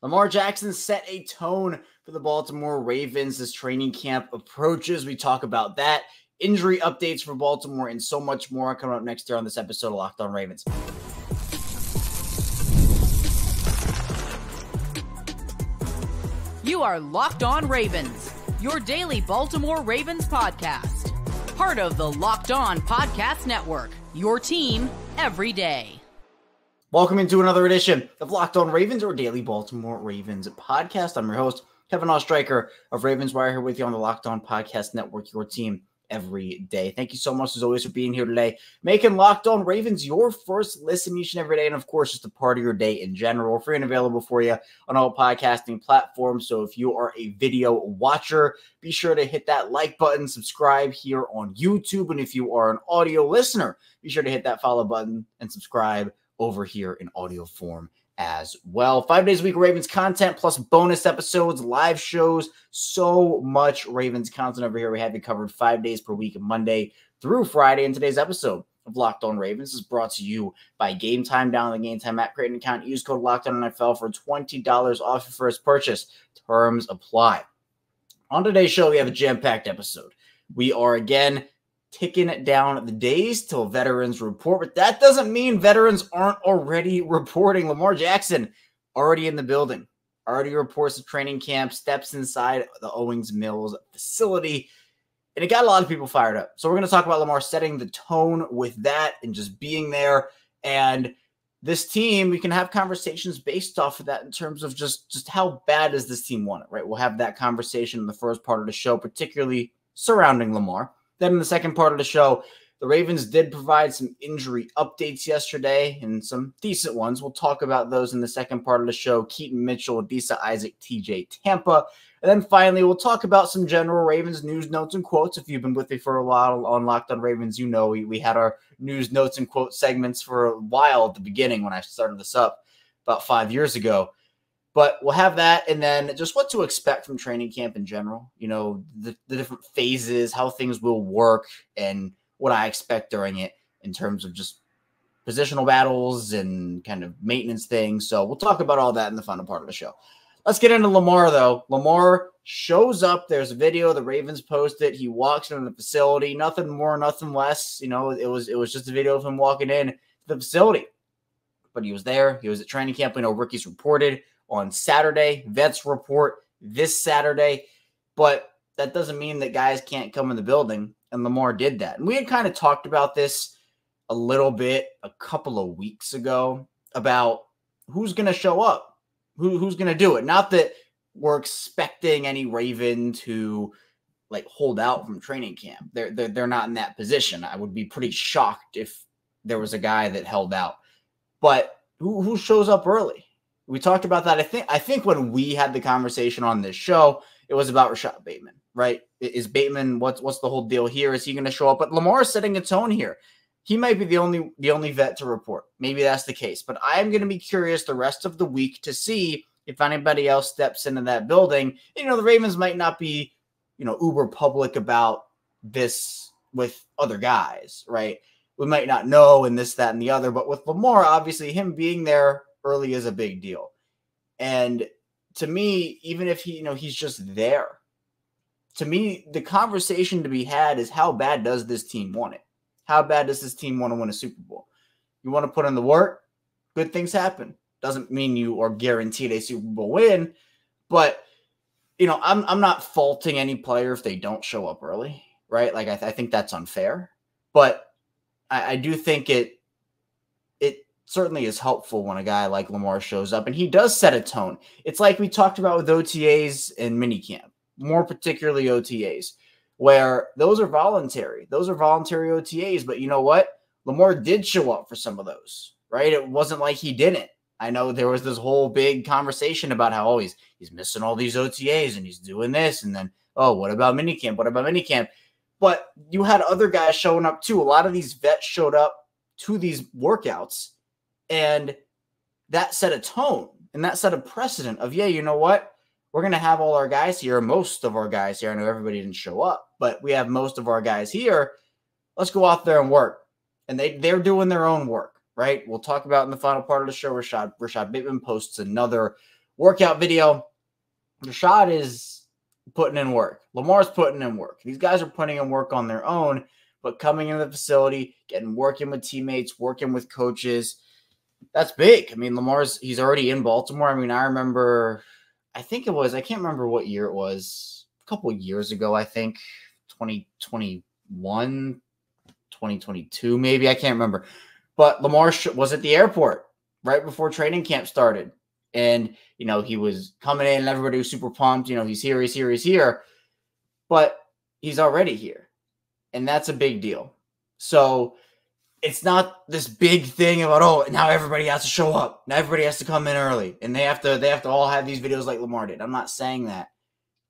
Lamar Jackson set a tone for the Baltimore Ravens as training camp approaches. We talk about that, injury updates for Baltimore, and so much more coming up next year on this episode of Locked On Ravens. You are Locked On Ravens, your daily Baltimore Ravens podcast. Part of the Locked On Podcast Network, your team every day. Welcome into another edition of Locked On Ravens, or daily Baltimore Ravens podcast. I'm your host, Kevin Ostreicher of Ravens Wire, here with you on the Locked On Podcast Network, your team every day. Thank you so much, as always, for being here today, making Locked On Ravens your first listen each and every day, and of course, just a part of your day in general. We're free and available for you on all podcasting platforms, so if you are a video watcher, be sure to hit that like button, subscribe here on YouTube, and if you are an audio listener, be sure to hit that follow button and subscribe over here in audio form as well. 5 days a week Ravens content plus bonus episodes, live shows, so much Ravens content over here. We have you covered 5 days per week, Monday through Friday. And today's episode of Locked On Ravens is brought to you by Gametime. Download the Gametime app, create an account, use code LOCKEDONNFL for $20 off your first purchase. Terms apply. On today's show, we have a jam-packed episode. We are again ticking down the days till veterans report, but that doesn't mean veterans aren't already reporting. Lamar Jackson already in the building, already reports of training camp, steps inside the Owings Mills facility, and it got a lot of people fired up. So we're going to talk about Lamar setting the tone with that and just being there. And this team, we can have conversations based off of that in terms of just how bad does this team want it, right? We'll have that conversation in the first part of the show, particularly surrounding Lamar. Then in the second part of the show, the Ravens did provide some injury updates yesterday and some decent ones. We'll talk about those in the second part of the show. Keaton Mitchell, Adisa Isaac, TJ Tampa. And then finally, we'll talk about some general Ravens news, notes, and quotes. If you've been with me for a while on Locked On Ravens, you know we had our news, notes, and quote segments for a while at the beginning when I started this up about 5 years ago. But we'll have that, and then just what to expect from training camp in general. You know, the different phases, how things will work, and what I expect during it in terms of just positional battles and kind of maintenance things. So we'll talk about all that in the final part of the show. Let's get into Lamar, though. Lamar shows up. There's a video the Ravens posted. He walks into the facility. Nothing more, nothing less. You know, it was just a video of him walking in to the facility. But he was there. He was at training camp. We know rookies reported on Saturday, vets report this Saturday, but that doesn't mean that guys can't come in the building, and Lamar did that. And we had kind of talked about this a little bit a couple of weeks ago about who's going to show up, who's going to do it. Not that we're expecting any Raven to like hold out from training camp. They're not in that position. I would be pretty shocked if there was a guy that held out. But who shows up early? We talked about that. I think when we had the conversation on this show, it was about Rashad Bateman, right? Is Bateman, what's the whole deal here? Is he going to show up? But Lamar is setting a tone here. He might be the only vet to report. Maybe that's the case. But I am going to be curious the rest of the week to see if anybody else steps into that building. You know, the Ravens might not be, uber public about this with other guys, right? We might not know and this, that, and the other. But with Lamar, obviously him being there early is a big deal. And to me, even if he's just there, to me, the conversation to be had is how bad does this team want it? How bad does this team want to win a Super Bowl? You want to put in the work, good things happen. Doesn't mean you are guaranteed a Super Bowl win, but I'm not faulting any player if they don't show up early, right? Like I think that's unfair, but I do think it certainly is helpful when a guy like Lamar shows up, and he does set a tone. It's like we talked about with OTAs and minicamp, more particularly OTAs, where those are voluntary. Those are voluntary OTAs, but you know what? Lamar did show up for some of those, right? It wasn't like he didn't. I know there was this whole big conversation about how he's missing all these OTAs and he's doing this, and then, what about minicamp? What about minicamp? But you had other guys showing up too. A lot of these vets showed up to these workouts, and that set a tone and that set a precedent of, you know what? We're going to have all our guys here, most of our guys here. I know everybody didn't show up, but we have most of our guys here. Let's go out there and work. And they're doing their own work, right? We'll talk about in the final part of the show, Rashad Bateman posts another workout video. Rashad is putting in work. Lamar's putting in work. These guys are putting in work on their own, but coming into the facility, working with teammates, working with coaches, that's big. I mean, he's already in Baltimore. I mean, I remember, I can't remember what year it was, a couple of years ago, I think, 2021, 2022, maybe, I can't remember. But Lamar was at the airport right before training camp started. And, he was coming in and everybody was super pumped. He's here. But he's already here. And that's a big deal. So it's not this big thing about, now everybody has to show up. Now everybody has to come in early. And they have to all have these videos like Lamar did. I'm not saying that.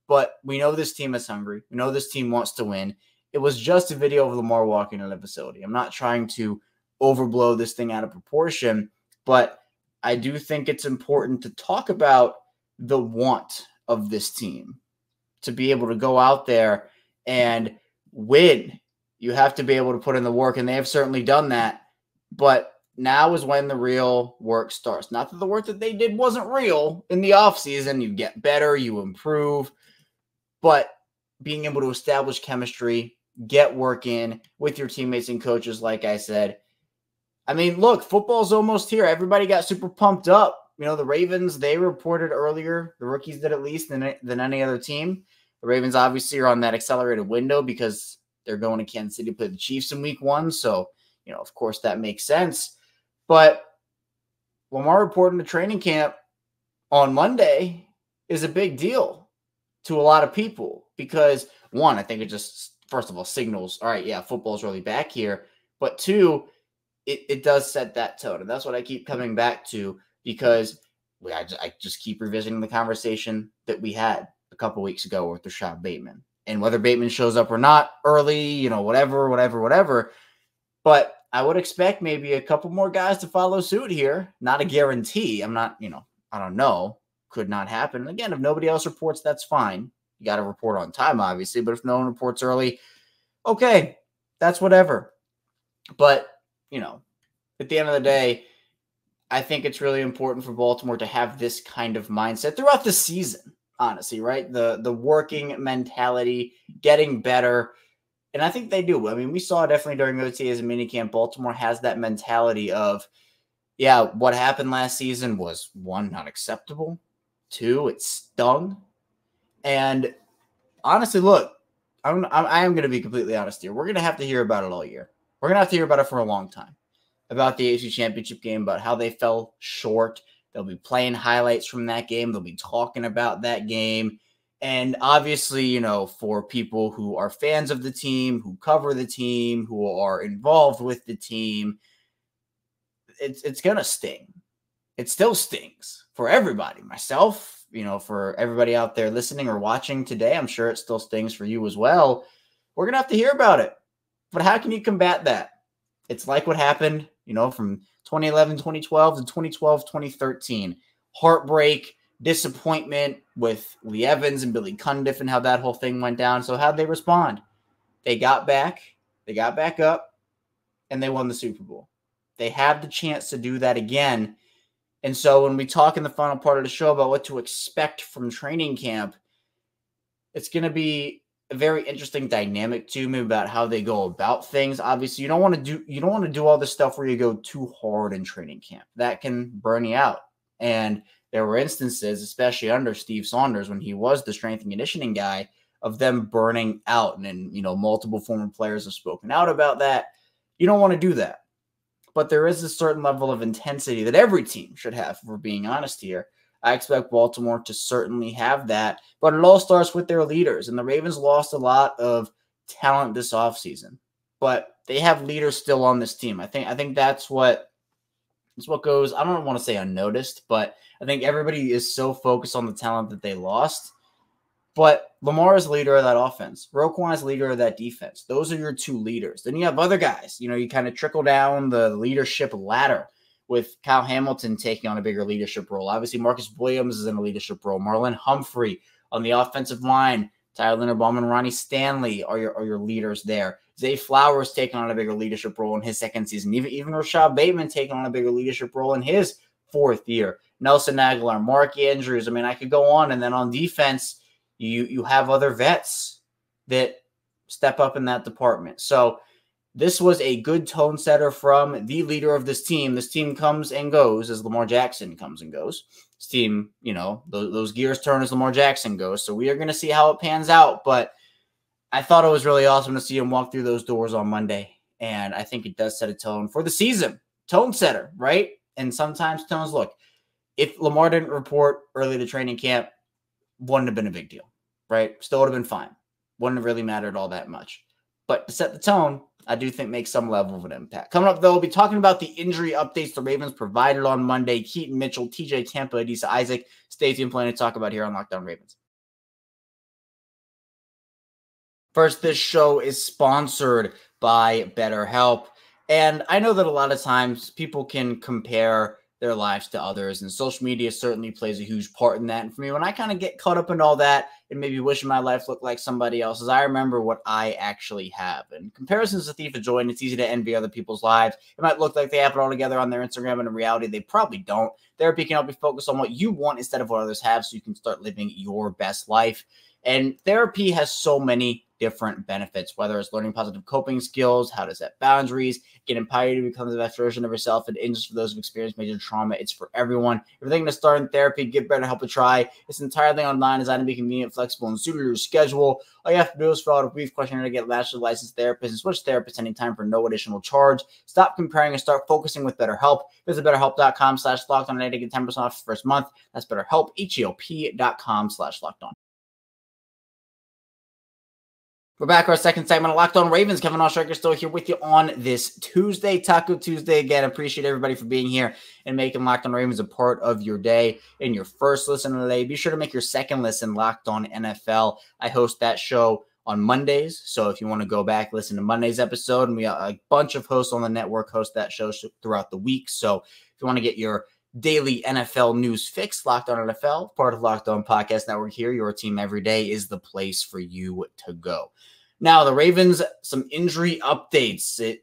But we know this team is hungry. We know this team wants to win. It was just a video of Lamar walking in the facility. I'm not trying to overblow this thing out of proportion, but I do think it's important to talk about the want of this team to be able to go out there and win. You have to be able to put in the work, and they have certainly done that. But now is when the real work starts. Not that the work that they did wasn't real in the offseason. You get better, you improve, but being able to establish chemistry, get work in with your teammates and coaches, like I said. I mean, look, football's almost here. Everybody got super pumped up. The Ravens, they reported earlier, the rookies did at least, than any other team. The Ravens obviously are on that accelerated window because they're going to Kansas City to play the Chiefs in week 1. So, of course, that makes sense. But Lamar reporting to training camp on Monday is a big deal to a lot of people because, one, I think it just, first of all, signals, all right, yeah, football's really back here. But two, it does set that tone. And that's what I keep coming back to because I just keep revisiting the conversation that we had a couple weeks ago with Rashad Bateman. And whether Bateman shows up or not early, whatever. But I would expect maybe a couple more guys to follow suit here. Not a guarantee. I'm not, I don't know. Could not happen. Again, if nobody else reports, that's fine. You got to report on time, obviously. But if no one reports early, okay, that's whatever. But, at the end of the day, I think it's really important for Baltimore to have this kind of mindset throughout the season, honestly, right? The working mentality, getting better. And I think they do. I mean, we saw definitely during OTAs and minicamp, Baltimore has that mentality of, yeah, what happened last season was, 1, not acceptable. 2, it stung. And honestly, look, I am going to be completely honest here. We're going to have to hear about it all year. We're going to have to hear about it for a long time, about the AFC Championship game, about how they fell short. They'll be playing highlights from that game. They'll be talking about that game. And obviously, for people who are fans of the team, who cover the team, who are involved with the team, it's going to sting. It still stings for everybody. Myself, for everybody out there listening or watching today, I'm sure it still stings for you as well. We're going to have to hear about it. But how can you combat that? It's like what happened, from 2011, 2012 to 2012, 2013. Heartbreak, disappointment with Lee Evans and Billy Cundiff and how that whole thing went down. So how'd they respond? They got back up, and they won the Super Bowl. They have the chance to do that again. And so when we talk in the final part of the show about what to expect from training camp, it's going to be a very interesting dynamic to me about how they go about things. Obviously, you don't want to do all this stuff where you go too hard in training camp. That can burn you out. And there were instances, especially under Steve Saunders, when he was the strength and conditioning guy, of them burning out. And multiple former players have spoken out about that. You don't want to do that. But there is a certain level of intensity that every team should have, if we're being honest here. I expect Baltimore to certainly have that, but it all starts with their leaders. And the Ravens lost a lot of talent this offseason, but they have leaders still on this team. I think that's what goes, I don't want to say unnoticed, but I think everybody is so focused on the talent that they lost. But Lamar is leader of that offense. Roquan is leader of that defense. Those are your two leaders. Then you have other guys. You kind of trickle down the leadership ladder, with Kyle Hamilton taking on a bigger leadership role. Obviously, Marcus Williams is in a leadership role. Marlon Humphrey on the offensive line. Tyler Linderbaum and Ronnie Stanley are your leaders there. Zay Flowers taking on a bigger leadership role in his second season. Even Rashad Bateman taking on a bigger leadership role in his 4th year. Nelson Aguilar, Mark Andrews. I mean, I could go on. And then on defense, you have other vets that step up in that department. So this was a good tone setter from the leader of this team. This team comes and goes as Lamar Jackson comes and goes. This team, you know, those gears turn as Lamar Jackson goes. So we are going to see how it pans out. But I thought it was really awesome to see him walk through those doors on Monday. And I think it does set a tone for the season. Tone setter, right? And sometimes tones, look, if Lamar didn't report early to training camp, wouldn't have been a big deal, right? Still would have been fine. Wouldn't have really mattered all that much. But to set the tone, I do think makes some level of an impact. Coming up, though, we'll be talking about the injury updates the Ravens provided on Monday. Keaton Mitchell, TJ Tampa, Adisa Isaac. Stay tuned, plenty to talk about here on Locked On Ravens. First, this show is sponsored by BetterHelp. And I know that a lot of times people can compare their lives to others, and social media certainly plays a huge part in that. And for me, when I kind of get caught up in all that and maybe wishing my life looked like somebody else's, I remember what I actually have. And comparison is a thief of joy, and it's easy to envy other people's lives. It might look like they have it all together on their Instagram, and in reality, they probably don't. Therapy can help you focus on what you want instead of what others have, so you can start living your best life. And therapy has so many different benefits, whether it's learning positive coping skills, how to set boundaries, get empowered to become the best version of yourself, and just for those who've experienced major trauma, it's for everyone. If you're thinking of starting therapy, give BetterHelp a try. It's entirely online, designed to be convenient, flexible, and suited to your schedule. All you have to do is fill out a brief questionnaire to get matched with a licensed therapist and switch therapists anytime for no additional charge. Stop comparing and start focusing with BetterHelp. Visit BetterHelp.com/LockedOn to get 10% off your first month. That's BetterHelp, HELP.com/LockedOn. We're back for our second segment of Locked On Ravens. Kevin Oestreicher still here with you on this Tuesday, Taco Tuesday. Again, appreciate everybody for being here and making Locked On Ravens a part of your day and your first listen of the day. Be sure to make your second listen Locked On NFL. I host that show on Mondays, so if you want to go back, listen to Monday's episode, and we have a bunch of hosts on the network host that show throughout the week. So if you want to get your daily NFL news fix, Locked On NFL, part of Locked On Podcast Network here, your team every day is the place for you to go. Now, the Ravens, some injury updates. It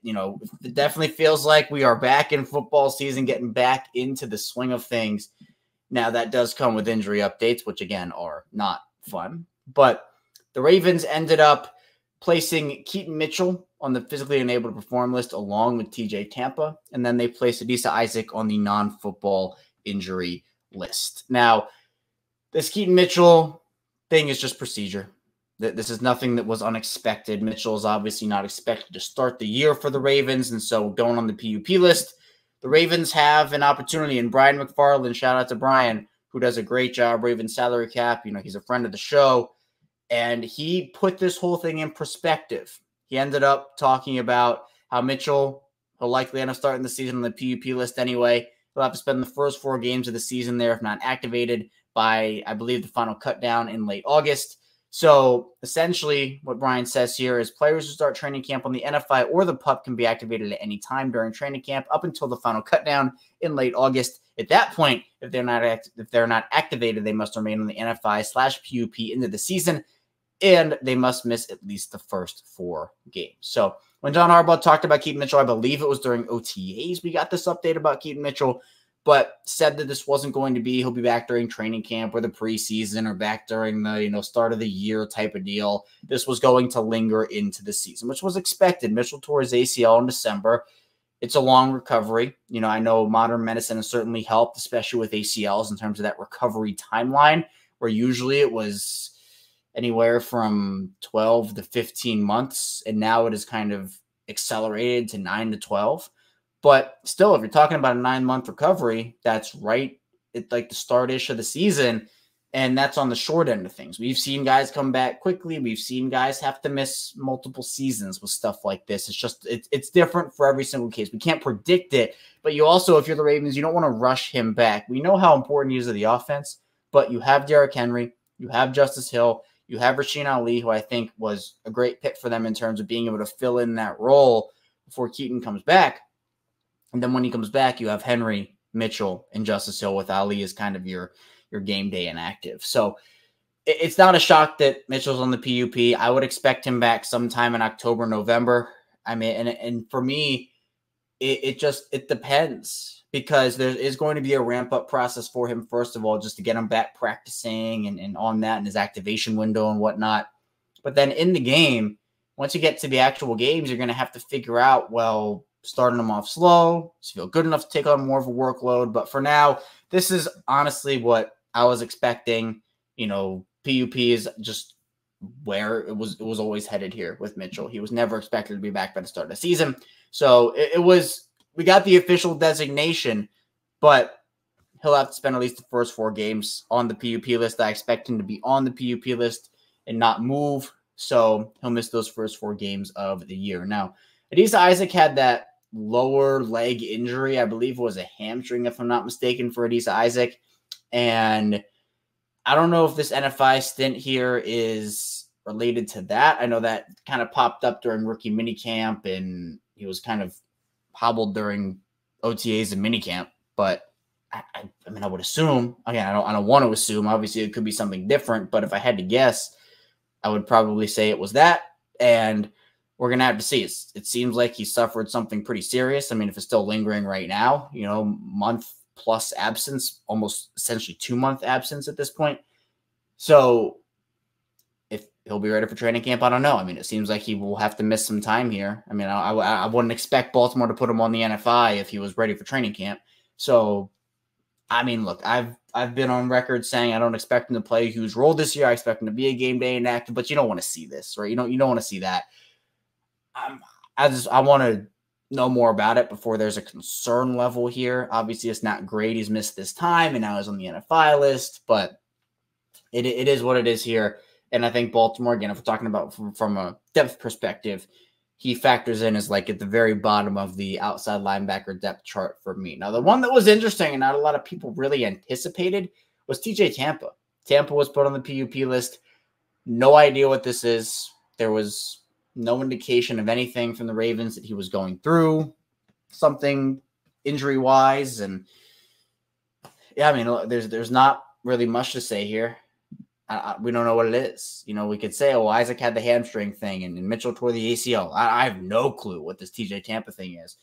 definitely feels like we are back in football season, getting back into the swing of things. Now, that does come with injury updates, which, again, are not fun. But the Ravens ended up placing Keaton Mitchell on the physically unable to perform list along with TJ Tampa, and then they placed Adisa Isaac on the non-football injury list. Now, this Keaton Mitchell thing is just procedure. This is nothing that was unexpected. Mitchell is obviously not expected to start the year for the Ravens, and so going on the PUP list, the Ravens have an opportunity. And Brian McFarland, shout out to Brian, who does a great job, Ravens salary cap. He's a friend of the show, and he put this whole thing in perspective. He ended up talking about how Mitchell will likely end up starting the season on the PUP list anyway. He'll have to spend the first 4 games of the season there if not activated by, I believe, the final cutdown in late August. So essentially what Brian says here is players who start training camp on the NFI or the PUP can be activated at any time during training camp up until the final cutdown in late August. At that point, if they're not activated, they must remain on the NFI/PUP into the season, and they must miss at least the first 4 games. So when John Harbaugh talked about Keaton Mitchell, I believe it was during OTAs, we got this update about Keaton Mitchell, but said that this wasn't going to be, he'll be back during training camp or the preseason or back during the start of the year type of deal. This was going to linger into the season, which was expected. Mitchell tore his ACL in December. It's a long recovery. I know modern medicine has certainly helped, especially with ACLs in terms of that recovery timeline, where usually it was anywhere from 12 to 15 months, and now it is kind of accelerated to 9 to 12. But still, if you're talking about a 9-month recovery, that's right at like the start-ish of the season, and that's on the short end of things. We've seen guys come back quickly. We've seen guys have to miss multiple seasons with stuff like this. It's different for every single case. We can't predict it, but you also, if you're the Ravens, you don't want to rush him back. We know how important he is to the offense, but you have Derrick Henry, you have Justice Hill, you have Rasheen Ali, who I think was a great pick for them in terms of being able to fill in that role before Keaton comes back. And then when he comes back, you have Henry, Mitchell, and Justice Hill with Ali as kind of your game day inactive. So it's not a shock that Mitchell's on the PUP. I would expect him back sometime in October, November. I mean, and for me, it depends, because there is going to be a ramp up process for him, first of all, just to get him back practicing and on that in his activation window and whatnot. But then in the game, once you get to the actual games, you're going to have to figure out, well, starting them off slow, does he feel good enough to take on more of a workload? But for now, this is honestly what I was expecting. PUP is just where it was always headed here with Mitchell. He was never expected to be back by the start of the season. So we got the official designation, but he'll have to spend at least the first 4 games on the PUP list. I expect him to be on the PUP list and not move. So he'll miss those first 4 games of the year. Now, Adisa Isaac had that lower leg injury. I believe it was a hamstring, if I'm not mistaken, for Adisa Isaac. And I don't know if this NFI stint here is related to that. I know that kind of popped up during rookie minicamp, and he was kind of hobbled during OTAs and minicamp. But I mean, I would assume, again, I don't want to assume. Obviously, it could be something different. But if I had to guess, I would probably say it was that. And we're going to have to see. It seems like he suffered something pretty serious. I mean, if it's still lingering right now, month plus absence, almost essentially 2-month absence at this point. So if he'll be ready for training camp, I don't know. I mean, it seems like he will have to miss some time here. I mean, I wouldn't expect Baltimore to put him on the NFI if he was ready for training camp. So, I mean, look, I've been on record saying I don't expect him to play a huge role this year. I expect him to be a game day inactive, but you don't want to see this, right? You don't want to see that. I want to know more about it before there's a concern level here. Obviously, it's not great. He's missed this time, and now he's on the NFI list, but it is what it is here. And I think Baltimore, again, if we're talking about from a depth perspective, he factors in as like at the very bottom of the outside linebacker depth chart for me. Now, the one that was interesting and not a lot of people really anticipated was TJ Tampa. Tampa was put on the PUP list. No idea what this is. There was no indication of anything from the Ravens that he was going through something injury-wise. And yeah, I mean, there's not really much to say here. We don't know what it is. We could say, oh, Isaac had the hamstring thing and Mitchell tore the ACL. I have no clue what this TJ Tampa thing is.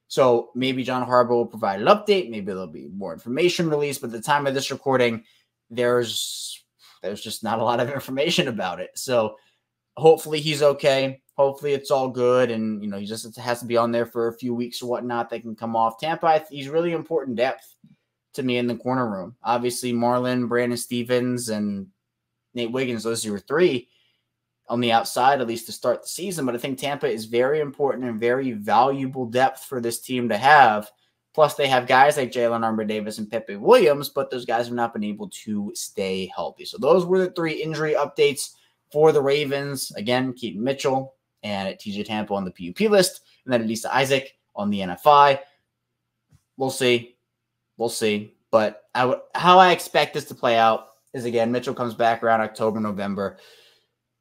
So maybe John Harbaugh will provide an update. Maybe there'll be more information released. But at the time of this recording, there's just not a lot of information about it. So hopefully he's okay. Hopefully it's all good. And, he just has to be on there for a few weeks or whatnot. They can come off. Tampa, he's really important depth to me in the corner room. Obviously, Marlon, Brandon Stevens, and Nate Wiggins, those are your 3 on the outside, at least to start the season. But I think Tampa is very important and very valuable depth for this team to have. Plus, they have guys like Jalen Armour-Davis and Pepe Williams, but those guys have not been able to stay healthy. So those were the 3 injury updates for the Ravens. Again, Keaton Mitchell and TJ Tampa on the PUP list, and then Adisa Isaac on the NFI. We'll see. But how I expect this to play out is, again, Mitchell comes back around October, November.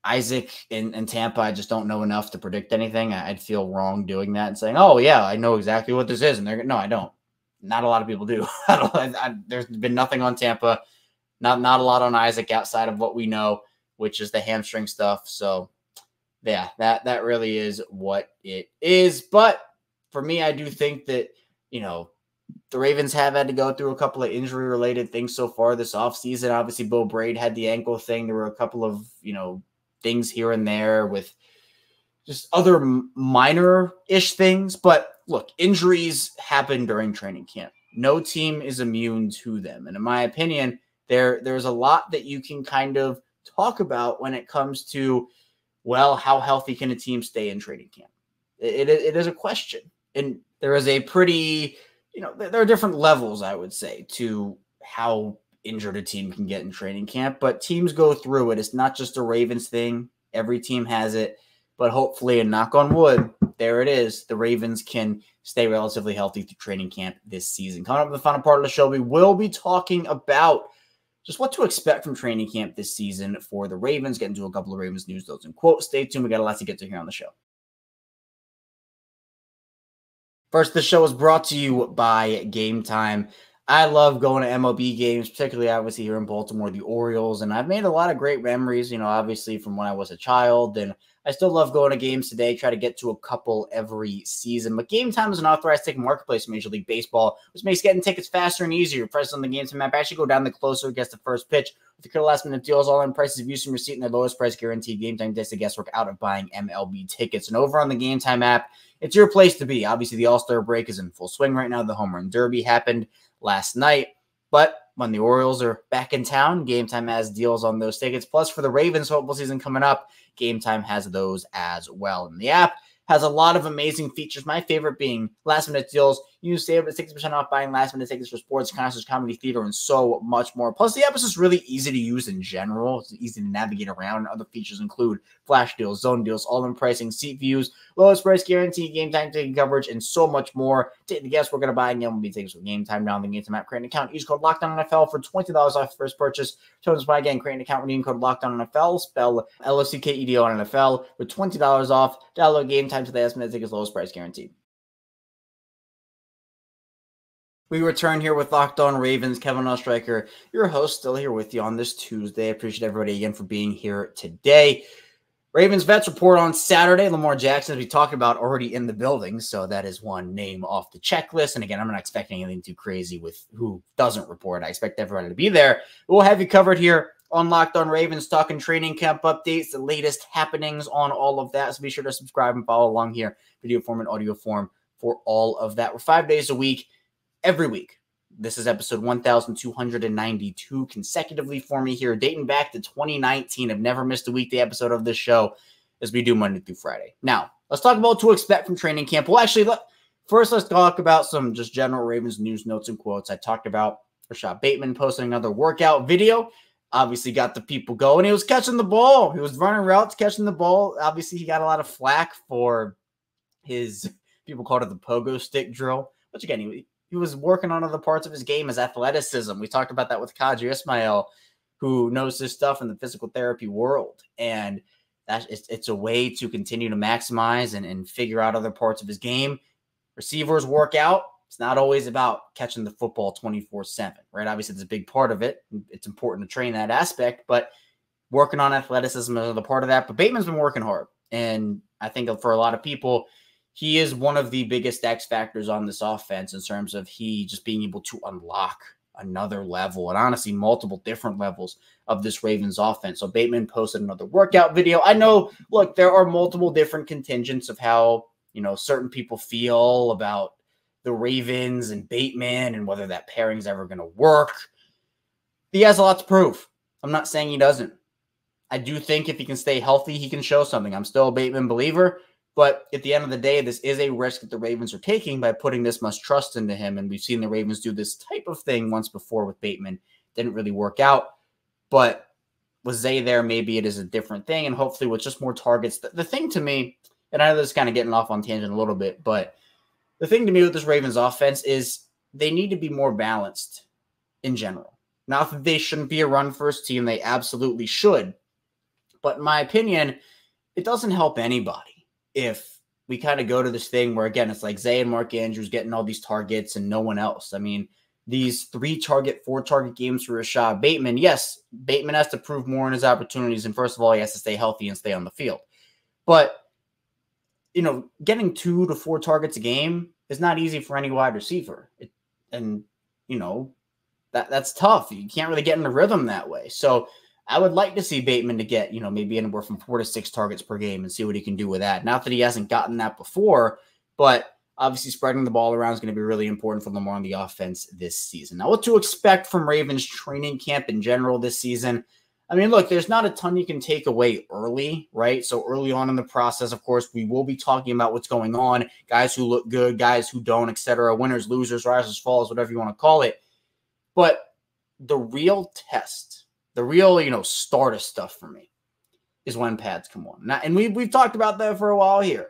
Isaac and Tampa, I just don't know enough to predict anything. I'd feel wrong doing that and saying, oh, yeah, I know exactly what this is. And no, I don't. Not a lot of people do. There's been nothing on Tampa, not a lot on Isaac outside of what we know, which is the hamstring stuff. So, yeah, that really is what it is. But for me, I do think that, the Ravens have had to go through a couple of injury-related things so far this offseason. Obviously, Bo Braid had the ankle thing. There were a couple of, things here and there with just other minor-ish things. But, look, injuries happen during training camp. No team is immune to them. And in my opinion, there's a lot that you can kind of talk about when it comes to, well, how healthy can a team stay in training camp? It is a question. And there is a pretty... there are different levels, I would say, to how injured a team can get in training camp, but teams go through it. It's not just a Ravens thing. Every team has it, but hopefully, and knock on wood, there it is. The Ravens can stay relatively healthy through training camp this season. Coming up in the final part of the show, we will be talking about just what to expect from training camp this season for the Ravens, get into a couple of Ravens news, notes, and quotes. Stay tuned. We got a lot to get to here on the show. First, the show is brought to you by Gametime. I love going to MLB games, particularly obviously here in Baltimore, the Orioles, and I've made a lot of great memories, obviously from when I was a child, and I still love going to games today, try to get to a couple every season. But Game Time is an authorized ticket marketplace in Major League Baseball, which makes getting tickets faster and easier. Prices on the Game Time app actually go down the closer it gets the first pitch. With the last-minute deals, all-in prices, views from receipt, and their lowest price guaranteed. Game Time takes the guesswork out of buying MLB tickets. And over on the Game Time app, it's your place to be. Obviously, the All-Star break is in full swing right now. The Home Run Derby happened last night. But when the Orioles are back in town, Game Time has deals on those tickets. Plus, for the Ravens football season coming up, Game Time has those as well. And the app has a lot of amazing features. My favorite being last-minute deals. You save up to 60% off buying last-minute tickets for sports, concerts, comedy, theater, and so much more. Plus, the app is just really easy to use in general. It's easy to navigate around. Other features include flash deals, zone deals, all-in pricing, seat views, lowest price guarantee, Game Time ticket coverage, and so much more. Take the guess. We're going to buy MLB tickets with Game Time. Down the Game Time app, create an account. Use code LOCKEDONNFL for $20 off first purchase. Tones by again, create an account. Redeem code LOCKEDONNFL. Spell LOCKEDO on NFL with $20 off. Download Game Time today. Last-minute tickets, lowest price guaranteed. We return here with Locked On Ravens. Kevin Oestreicher, your host, still here with you on this Tuesday. I appreciate everybody again for being here today. Ravens vets report on Saturday. Lamar Jackson, as we talked about, already in the building, so that is one name off the checklist. And again, I'm not expecting anything too crazy with who doesn't report. I expect everybody to be there. We'll have you covered here on Locked On Ravens, talking training camp updates, the latest happenings on all of that. So be sure to subscribe and follow along here, video form and audio form, for all of that. We're 5 days a week. Every week. This is episode 1292 consecutively for me here, dating back to 2019. I've never missed a weekday episode of this show, as we do Monday through Friday. Now, let's talk about what to expect from training camp. Well, actually, first let's talk about some just general Ravens news, notes, and quotes. I talked about Rashad Bateman posting another workout video. Obviously got the people going. He was catching the ball. He was running routes, catching the ball. Obviously, he got a lot of flack for his, people called it the pogo stick drill, which again, he was working on other parts of his game, his athleticism. We talked about that with Kaji Ismail, who knows this stuff in the physical therapy world. And it's a way to continue to maximize and figure out other parts of his game. Receivers work out. It's not always about catching the football 24/7, right? Obviously, it's a big part of it. It's important to train that aspect, but working on athleticism is another part of that. But Bateman's been working hard. And I think for a lot of people, he is one of the biggest X factors on this offense in terms of he just being able to unlock another level and honestly multiple different levels of this Ravens offense. So Bateman posted another workout video. I know, look, there are multiple different contingents of how, certain people feel about the Ravens and Bateman and whether that pairing's ever going to work. He has a lot to prove. I'm not saying he doesn't. I do think if he can stay healthy, he can show something. I'm still a Bateman believer. But at the end of the day, this is a risk that the Ravens are taking by putting this much trust into him. And we've seen the Ravens do this type of thing once before with Bateman. Didn't really work out. But with Zay there, maybe it is a different thing. And hopefully with just more targets. The thing to me, and I know this is kind of getting off on tangent a little bit, but the thing to me with this Ravens offense is they need to be more balanced in general. Not that they shouldn't be a run-first team. They absolutely should. But in my opinion, it doesn't help anybody if we kind of go to this thing where, again, it's like Zay and Mark Andrews getting all these targets and no one else. I mean, these 3-target, 4-target games for Rashad Bateman, yes, Bateman has to prove more in his opportunities. And first of all, he has to stay healthy and stay on the field. But, getting 2 to 4 targets a game is not easy for any wide receiver. That's tough. You can't really get in the rhythm that way. So I would like to see Bateman to get, maybe anywhere from 4 to 6 targets per game and see what he can do with that. Not that he hasn't gotten that before, but obviously spreading the ball around is going to be really important for Lamar on the offense this season. Now, what to expect from Ravens training camp in general this season? I mean, look, there's not a ton you can take away early, right? So early on in the process, of course, we will be talking about what's going on, guys who look good, guys who don't, etc., winners, losers, rises, falls, whatever you want to call it. But the real test, the real, start of stuff for me is when pads come on. Now, and we've talked about that for a while here.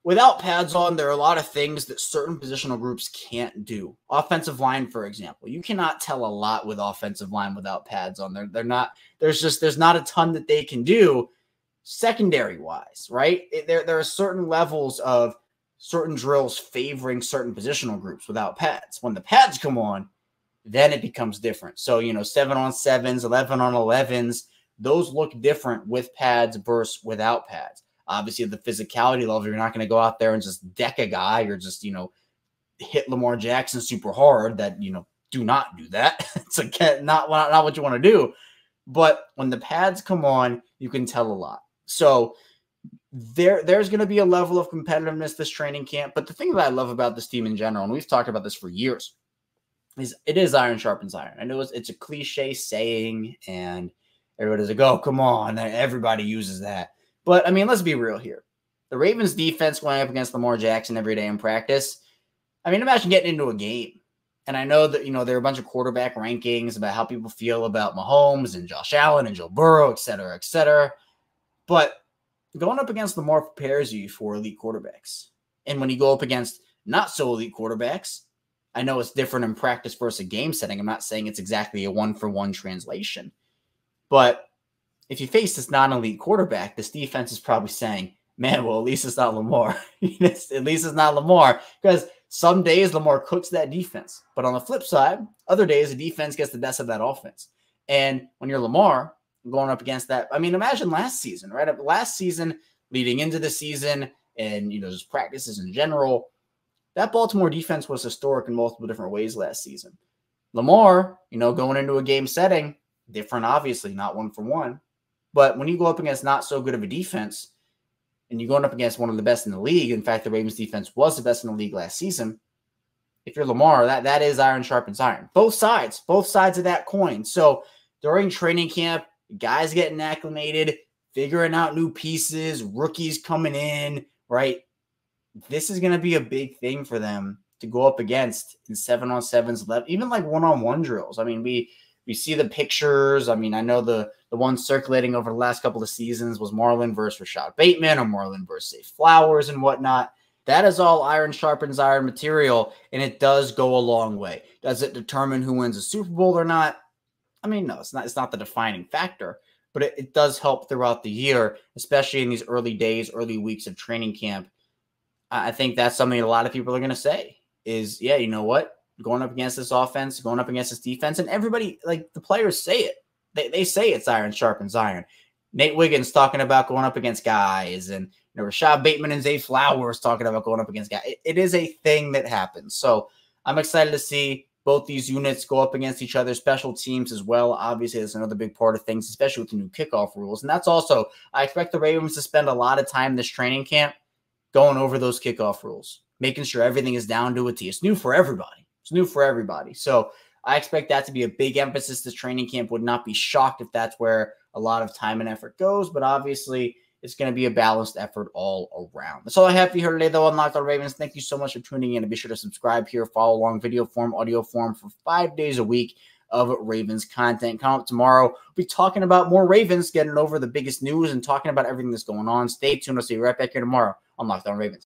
Without pads on, there are a lot of things that certain positional groups can't do. Offensive line, for example. You cannot tell a lot with offensive line without pads on. There's not a ton that they can do secondary-wise, right? There are certain levels of certain drills favoring certain positional groups without pads. When the pads come on, then it becomes different. So, 7-on-7s, 11-on-11s, those look different with pads versus without pads. Obviously, at the physicality level, you're not going to go out there and just deck a guy or just, hit Lamar Jackson super hard. That, do not do that. It's not what you want to do. But when the pads come on, you can tell a lot. So there's going to be a level of competitiveness this training camp. But the thing that I love about this team in general, and we've talked about this for years, is it is iron sharpens iron. I know it's a cliche saying, and everybody's like, oh, come on. Everybody uses that. But, let's be real here. The Ravens defense going up against Lamar Jackson every day in practice, imagine getting into a game. And I know that, there are a bunch of quarterback rankings about how people feel about Mahomes and Josh Allen and Joe Burrow, et cetera, et cetera. But going up against Lamar prepares you for elite quarterbacks. And when you go up against not so elite quarterbacks, I know it's different in practice versus a game setting. I'm not saying it's exactly a one-for-one translation. But if you face this non-elite quarterback, this defense is probably saying, man, well, at least it's not Lamar. At least it's not Lamar. Because some days Lamar cooks that defense. But on the flip side, other days the defense gets the best of that offense. And when you're Lamar going up against that, imagine last season, right? Last season, leading into the season, and, just practices in general, that Baltimore defense was historic in multiple different ways last season. Lamar, going into a game setting, different, obviously, not one for one. But when you go up against not so good of a defense, and you're going up against one of the best in the league, in fact, the Ravens defense was the best in the league last season. If you're Lamar, that is iron sharpens iron. Both sides of that coin. So during training camp, guys getting acclimated, figuring out new pieces, rookies coming in, right? This is going to be a big thing for them to go up against in 7-on-7s, even like one-on-one drills. We see the pictures. I know the one circulating over the last couple of seasons was Marlon versus Rashad Bateman or Marlon versus Zay Flowers and whatnot. That is all iron sharpens iron material, and it does go a long way. Does it determine who wins a Super Bowl or not? No, it's not the defining factor, but it does help throughout the year, especially in these early days, early weeks of training camp. I think that's something a lot of people are going to say is, yeah, you know what? Going up against this offense, going up against this defense, and everybody, like the players say it. They say it's iron sharpens iron. Nate Wiggins talking about going up against guys, and Rashad Bateman and Zay Flowers talking about going up against guys. It is a thing that happens. So I'm excited to see both these units go up against each other, special teams as well. Obviously, that's another big part of things, especially with the new kickoff rules. And that's also, I expect the Ravens to spend a lot of time this training camp going over those kickoff rules, making sure everything is down to a T. It's new for everybody. So I expect that to be a big emphasis this training camp. Would not be shocked if that's where a lot of time and effort goes, but obviously it's going to be a balanced effort all around. That's all I have for you here today, though, on Locked On Ravens. Thank you so much for tuning in, and be sure to subscribe here, follow along video form, audio form for 5 days a week of Ravens content. Coming up tomorrow, we'll be talking about more Ravens, getting over the biggest news and talking about everything that's going on. Stay tuned. I'll see you right back here tomorrow on Locked On Ravens.